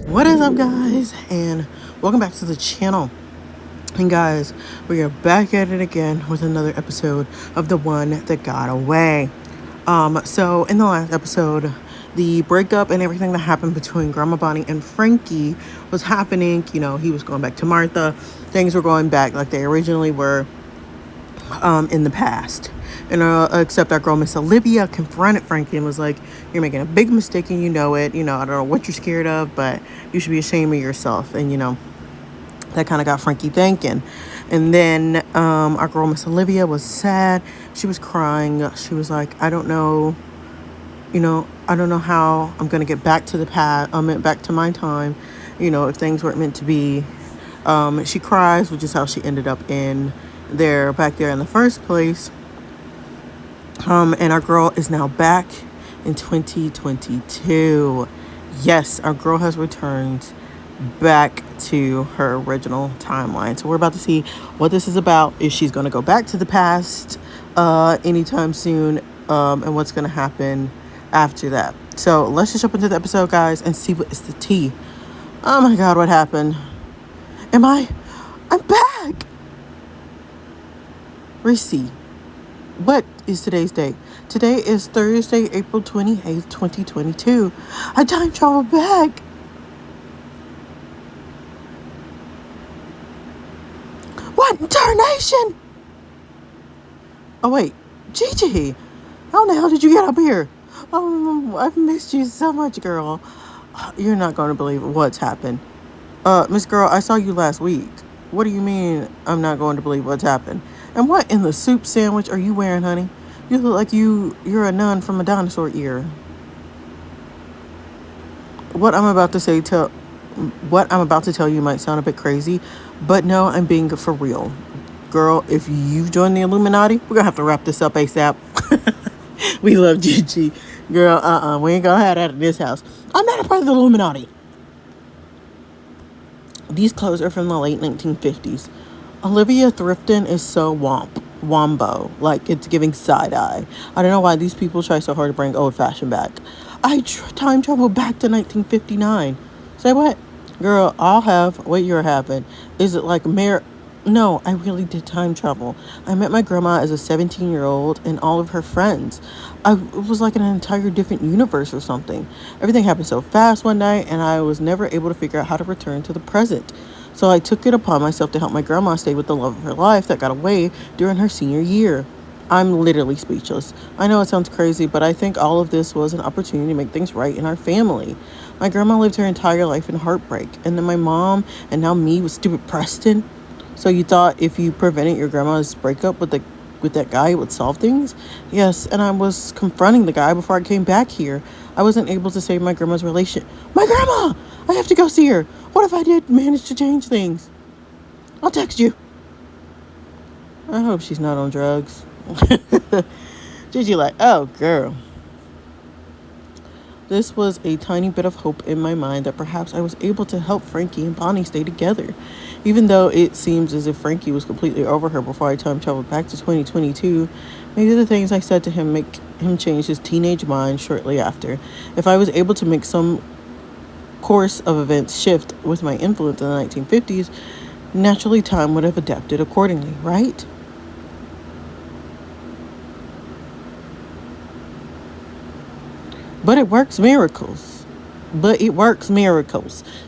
What is up, guys? And welcome back to the channel. And guys, we are back at it again with another episode of The One That Got Away. So in the last episode, the breakup and everything that happened between Grandma Bonnie and Frankie was happening. You know, he was going back to Martha. Things were going back like they originally were in the past. And except our girl Miss Olivia confronted Frankie and was like, "You're making a big mistake and you know it. You know, I don't know what you're scared of, but you should be ashamed of yourself." And that kind of got Frankie thinking. And then our girl Miss Olivia was sad. She was crying. She was like, "I don't know. I don't know how I'm gonna get back to the past. Back to my time. If things weren't meant to be." She cries, which is how she ended up back there in the first place. And our girl is now back in 2022. Yes, our girl has returned back to her original timeline. So we're about to see what this is about, if she's going to go back to the past anytime soon, and what's going to happen after that. So let's just jump into the episode, guys, and see what is the tea. Oh my God, what happened? I'm back! Receipt. What is today's date? Today is Thursday, April 28th, 2022. I time travel back. What in tarnation? Oh, wait. Gigi, how the hell did you get up here? Oh, I've missed you so much, girl. You're not going to believe what's happened. Miss Girl, I saw you last week. What do you mean I'm not going to believe what's happened? And what in the soup sandwich are you wearing, honey? You look like you're a nun from a dinosaur ear. What I'm about to tell you might sound a bit crazy, but no, I'm being for real. Girl, if you've joined the Illuminati, we're gonna have to wrap this up ASAP. We love Gigi. Girl, we ain't gonna have that in this house. I'm not a part of the Illuminati. These clothes are from the late 1950s. Olivia Thrifton is so wombo, like it's giving side eye. I don't know why these people try so hard to bring old fashion back. I time travel back to 1959. Say what? Girl, I'll have what you're having. Is it like No, I really did time travel. I met my grandma as a 17-year-old and all of her friends. It was like an entire different universe or something. Everything happened so fast one night, and I was never able to figure out how to return to the present. So I took it upon myself to help my grandma stay with the love of her life that got away during her senior year. I'm literally speechless. I know it sounds crazy, but I think all of this was an opportunity to make things right in our family. My grandma lived her entire life in heartbreak, and then my mom, and now me with stupid Preston. So you thought if you prevented your grandma's breakup with that guy, it would solve things? Yes, and I was confronting the guy before I came back here. I wasn't able to save my grandma's relation. My grandma! I have to go see her. What if I did manage to change things? I'll text you. I hope she's not on drugs. Gigi like, oh, girl. This was a tiny bit of hope in my mind that perhaps I was able to help Frankie and Bonnie stay together. Even though it seems as if Frankie was completely over her before I time traveled back to 2022, maybe the things I said to him make him change his teenage mind shortly after. If I was able to make some course of events shift with my influence in the 1950s, naturally time would have adapted accordingly, right? But it works miracles.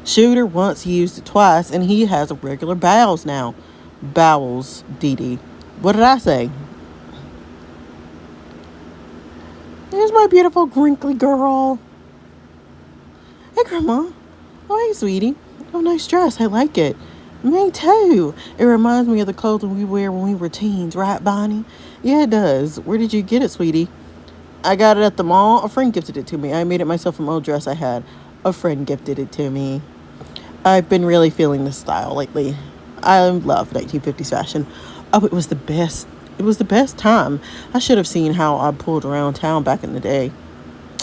Shooter once used it twice, and he has regular bowels now. Bowels, Dee Dee. What did I say? There's my beautiful, wrinkly girl. Hey, Grandma. Oh, hey, sweetie. Oh, nice dress. I like it. Me too. It reminds me of the clothing we wear when we were teens, right, Bonnie? Yeah, it does. Where did you get it, sweetie? I got it at the mall. A friend gifted it to me. I made it myself from an old dress I had. A friend gifted it to me. I've been really feeling this style lately. I love 1950s fashion. Oh, it was the best. It was the best time. I should have seen how I pulled around town back in the day.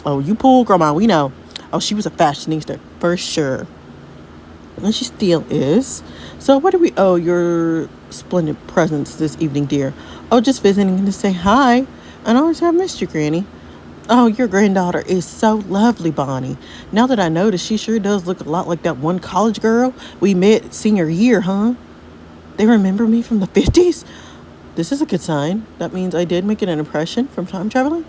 Oh, you pulled, Grandma, we know. Oh, she was a fashionista for sure. And she still is. So what do we owe your splendid presence this evening, dear? Oh, just visiting to say hi. And I always have missed you, Granny. Oh, your granddaughter is so lovely, Bonnie. Now that I notice, she sure does look a lot like that one college girl we met senior year, huh? They remember me from the 50s? This is a good sign. That means I did make an impression from time traveling.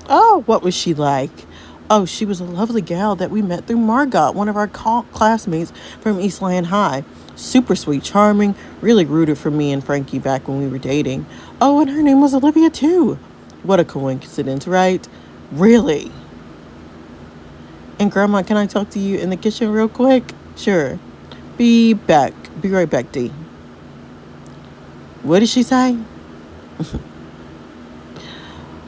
Oh, what was she like? Oh, she was a lovely gal that we met through Margot, one of our classmates from Eastland High. Super sweet, charming, really rooted for me and Frankie back when we were dating. Oh, and her name was Olivia, too. What a coincidence, right? Really? And Grandma, can I talk to you in the kitchen real quick? Sure. Be back. Be right back, D. What did she say?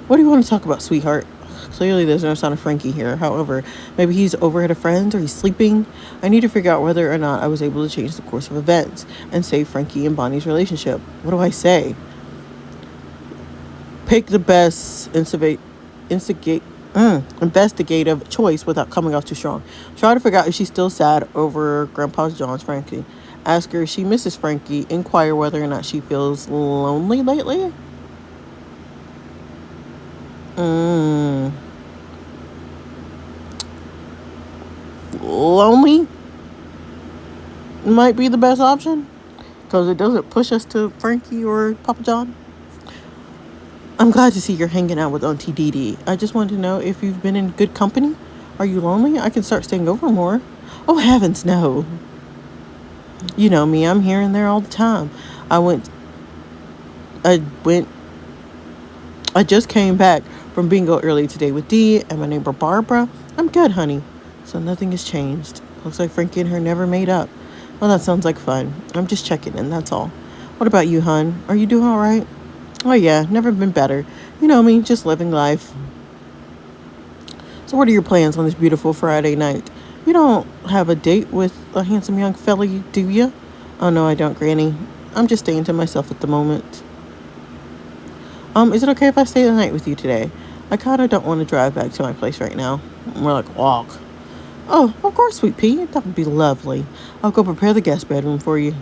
What do you want to talk about, sweetheart? Clearly, there's no sign of Frankie here. However, maybe he's over at a friend's or he's sleeping. I need to figure out whether or not I was able to change the course of events and save Frankie and Bonnie's relationship. What do I say? Pick the best investigative choice without coming off too strong. Try to figure out if she's still sad over Grandpa's John's Frankie. Ask her if she misses Frankie. Inquire whether or not she feels lonely lately. Lonely might be the best option because it doesn't push us to Frankie or Papa John. I'm glad to see you're hanging out with Auntie Dee Dee. I just wanted to know if you've been in good company. Are you lonely? I can start staying over more. Oh, heavens, no. You know me, I'm here and there all the time. I just came back from bingo early today with Dee and my neighbor Barbara. I'm good, honey. So nothing has changed. Looks like Frankie and her never made up. Well, that sounds like fun. I'm just checking in, that's all. What about you, hon? Are you doing all right? Oh, yeah, never been better. You know me, just living life. So what are your plans on this beautiful Friday night? You don't have a date with a handsome young fella, do you? Oh, no, I don't, Granny. I'm just staying to myself at the moment. Is it okay if I stay the night with you today? I kind of don't want to drive back to my place right now. More like walk. Oh, of course, sweet pea. That would be lovely. I'll go prepare the guest bedroom for you.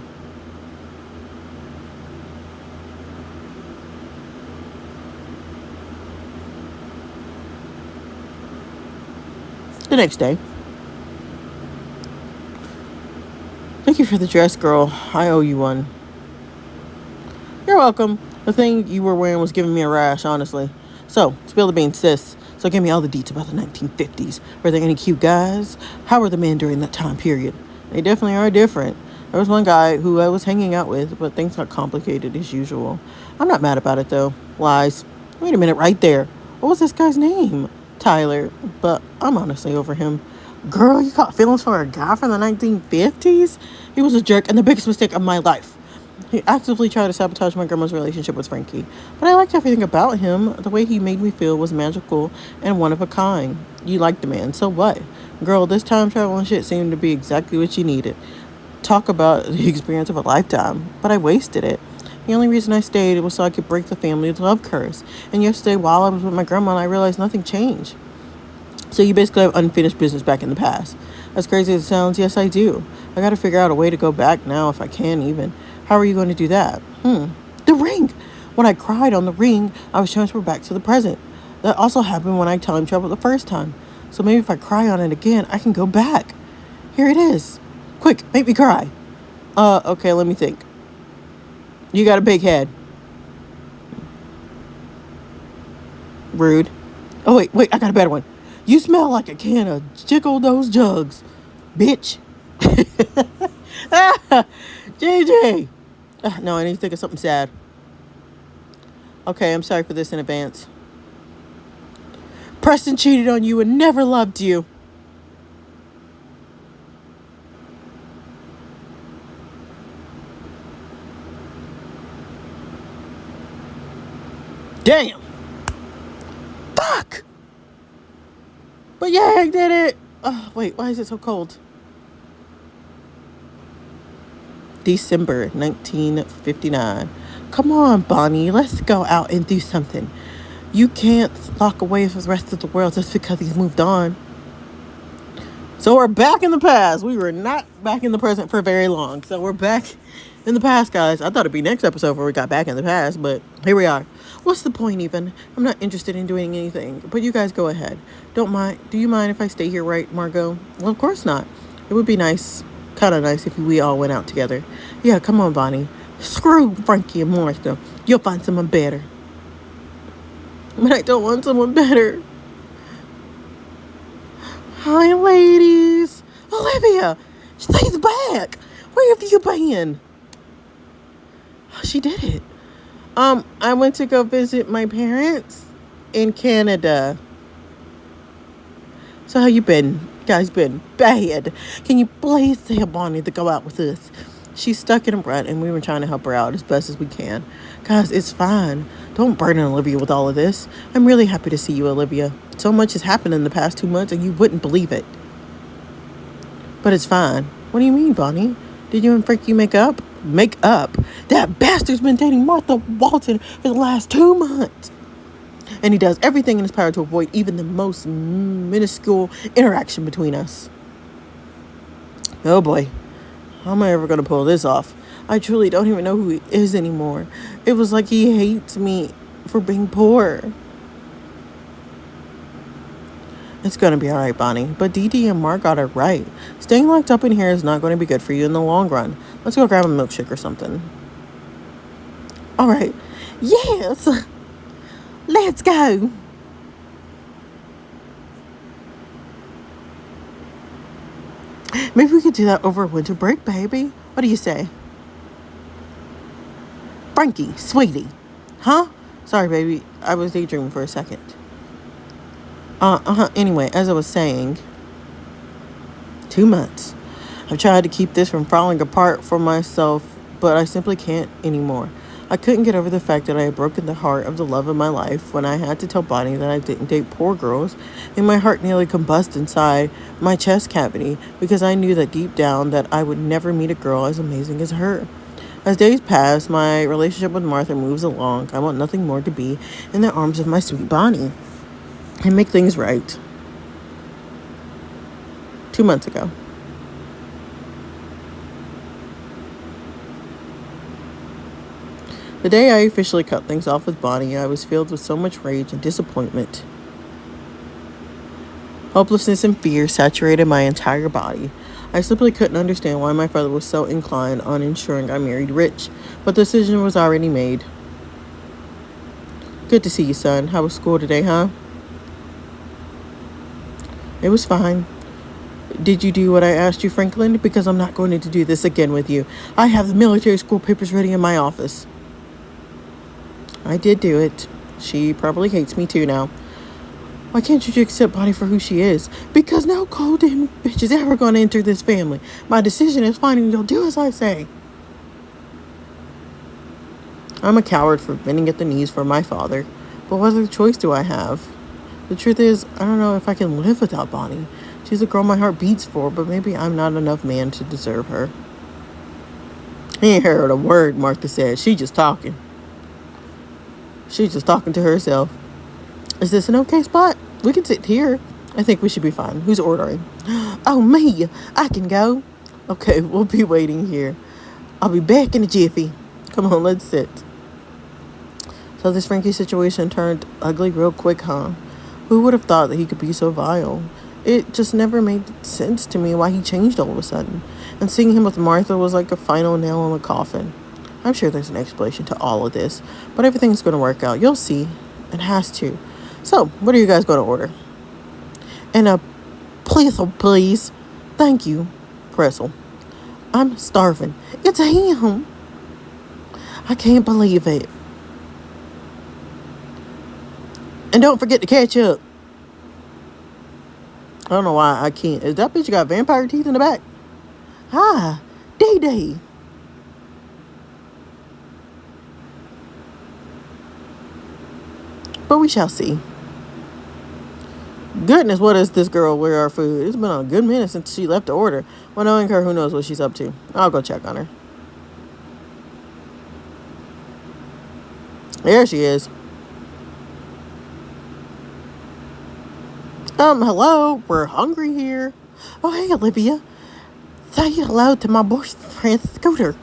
The next day. Thank you for the dress, girl. I owe you one. You're welcome. The thing you were wearing was giving me a rash, honestly. So, spill the beans, sis. So give me all the deets about the 1950s. Were there any cute guys? How were the men during that time period? They definitely are different. There was one guy who I was hanging out with, but things got complicated as usual. I'm not mad about it, though. Lies. Wait a minute, right there. What was this guy's name? Tyler. But I'm honestly over him. Girl, you got feelings for a guy from the 1950s? He was a jerk and the biggest mistake of my life. He actively tried to sabotage my grandma's relationship with Frankie. But I liked everything about him. The way he made me feel was magical and one of a kind. You liked the man, so what? Girl, this time travel and shit seemed to be exactly what you needed. Talk about the experience of a lifetime. But I wasted it. The only reason I stayed was so I could break the family love curse. And yesterday, while I was with my grandma, I realized nothing changed. So you basically have unfinished business back in the past. As crazy as it sounds, yes, I do. I gotta figure out a way to go back now if I can even. How are you going to do that? The ring. When I cried on the ring, I was transferred back to the present. That also happened when I time traveled the first time. So maybe if I cry on it again, I can go back. Here it is. Quick, make me cry. Okay, let me think. You got a big head. Rude. Oh, wait, I got a better one. You smell like a can of Jiggle Those Jugs, bitch. JJ. No, I need to think of something sad. Okay, I'm sorry for this in advance. Preston cheated on you and never loved you. Damn. Fuck. But yeah, I did it. Oh, wait, why is it so cold? December 1959. Come on, Bonnie, let's go out and do something. You can't lock away from the rest of the world just because he's moved on. So we're back in the past. We were not back in the present for very long. So we're back In the past, guys. I thought it'd be next episode where we got back in the past, but here we are. What's the point even? I'm not interested in doing anything, but you guys go ahead. Don't mind. Do you mind if I stay here, right, Margot? Well, of course not. It would be nice, kind of nice if we all went out together. Yeah, come on, Bonnie. Screw Frankie and Martha. You'll find someone better. But I don't want someone better. Hi, ladies. Olivia, she's back. Where have you been? She did it. I went to go visit my parents in Canada. So how you been? Guys, been bad. Can you please tell Bonnie to go out with us? She's stuck in a rut and we were trying to help her out as best as we can. Guys, it's fine. Don't burden Olivia with all of this. I'm really happy to see you, Olivia. So much has happened in the past 2 months and you wouldn't believe it. But it's fine. What do you mean, Bonnie? Did you and Frankie make up? Make up? That bastard's been dating Martha Walton for the last 2 months. And he does everything in his power to avoid even the most minuscule interaction between us. Oh boy. How am I ever going to pull this off? I truly don't even know who he is anymore. It was like he hates me for being poor. It's going to be all right, Bonnie. But Dee Dee and Mark got it right. Staying locked up in here is not going to be good for you in the long run. Let's go grab a milkshake or something. All right. Yes. Let's go. Maybe we could do that over winter break, baby. What do you say? Frankie, sweetie. Huh? Sorry, baby. I was daydreaming for a second. Anyway, as I was saying, 2 months. I've tried to keep this from falling apart for myself, but I simply can't anymore. I couldn't get over the fact that I had broken the heart of the love of my life when I had to tell Bonnie that I didn't date poor girls, and my heart nearly combusted inside my chest cavity because I knew that deep down that I would never meet a girl as amazing as her. As days pass, my relationship with Martha moves along. I want nothing more to be in the arms of my sweet Bonnie and make things right. 2 months ago. The day I officially cut things off with Bonnie, I was filled with so much rage and disappointment. Hopelessness and fear saturated my entire body. I simply couldn't understand why my father was so inclined on ensuring I married rich, but the decision was already made. Good to see you, son. How was school today, huh? It was fine. Did you do what I asked you, Franklin? Because I'm not going to do this again with you. I have the military school papers ready in my office. I did do it. She probably hates me too now. Why can't you accept Bonnie for who she is? Because no cold damn bitch is ever going to enter this family. My decision is fine and you'll do as I say. I'm a coward for bending at the knees for my father. But what other choice do I have? The truth is, I don't know if I can live without Bonnie. She's a girl my heart beats for, but maybe I'm not enough man to deserve her. He ain't heard a word, Martha said. She's just talking to herself. Is this an okay spot? We can sit here. I think we should be fine. Who's ordering? Oh, me. I can go. Okay, we'll be waiting here. I'll be back in a jiffy. Come on, let's sit. So this Frankie situation turned ugly real quick, huh? Who would have thought that he could be so vile? It just never made sense to me why he changed all of a sudden. And seeing him with Martha was like a final nail in the coffin. I'm sure there's an explanation to all of this, but everything's going to work out. You'll see. It has to. So, what are you guys going to order? And a pretzel, please. Thank you, pretzel. I'm starving. It's him. I can't believe it. And don't forget to catch up. I don't know why I can't. Is that bitch got vampire teeth in the back? Hi, Day-Day. But we shall see. Goodness, what is this girl with our food? It's been a good minute since she left the order. Well, knowing her, who knows what she's up to. I'll go check on her. There she is. Hello. We're hungry here. Oh, hey, Olivia. Say hello to my boyfriend, Scooter.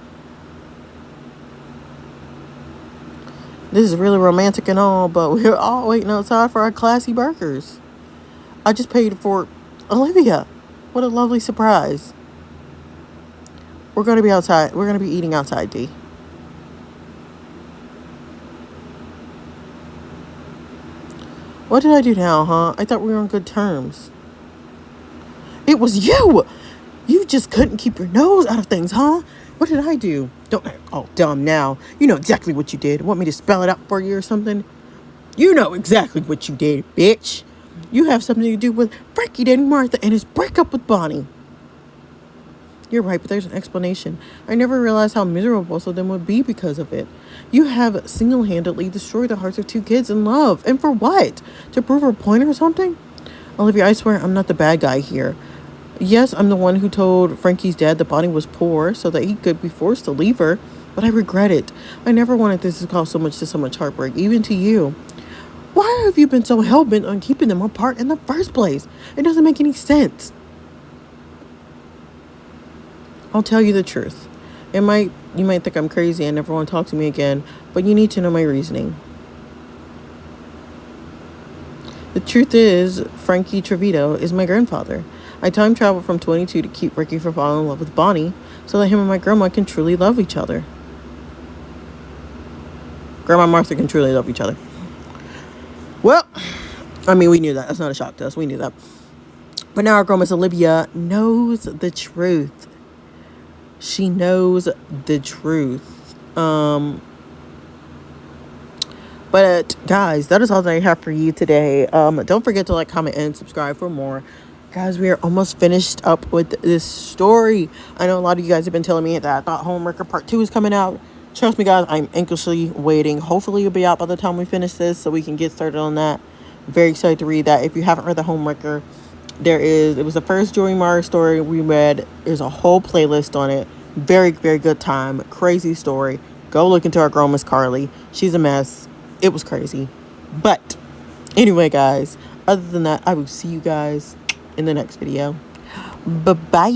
This is really romantic and all, but we're all waiting outside for our classy burgers. I just paid for Olivia. What a lovely surprise. We're going to be outside. We're going to be eating outside, D. What did I do now, huh? I thought we were on good terms. It was you! You just couldn't keep your nose out of things, huh? What did I do? Don't. Oh, dumb now. You know exactly what you did. Want me to spell it out for you or something? You know exactly what you did, bitch. You have something to do with Frankie dating Martha and his breakup with Bonnie. You're right, but there's an explanation. I never realized how miserable both of them would be because of it. You have single-handedly destroyed the hearts of two kids in love. And for what? To prove her point or something? Olivia, I swear I'm not the bad guy here. Yes, I'm the one who told Frankie's dad that Bonnie was poor so that he could be forced to leave her. But I regret it. I never wanted this to cause so much heartbreak, even to you. Why have you been so hell-bent on keeping them apart in the first place? It doesn't make any sense. I'll tell you the truth. You might think I'm crazy and never want to talk to me again, but you need to know my reasoning. The truth is, Frankie Trevito is my grandfather. I time traveled from 22 to keep Ricky from falling in love with Bonnie so that him and my grandma can truly love each other. Grandma Martha can truly love each other. Well, I mean, we knew that. That's not a shock to us. We knew that. But now our girl, Miss Olivia, knows the truth. She knows the truth. But guys, that is all that I have for you today. Don't forget to like, comment, and subscribe for more. Guys, we are almost finished up with this story. I know a lot of you guys have been telling me that I thought Homewrecker Part 2 is coming out. Trust me, guys, I'm anxiously waiting. Hopefully it'll be out by the time we finish this so we can get started on that. Very excited to read that. If you haven't read The Homewrecker, it was the first Joey Mara story we read. There's a whole playlist on it. Very, very good time. Crazy story. Go look into our girl, Miss Carly. She's a mess. It was crazy. But anyway, guys, other than that, I will see you guys in the next video. Bye-bye.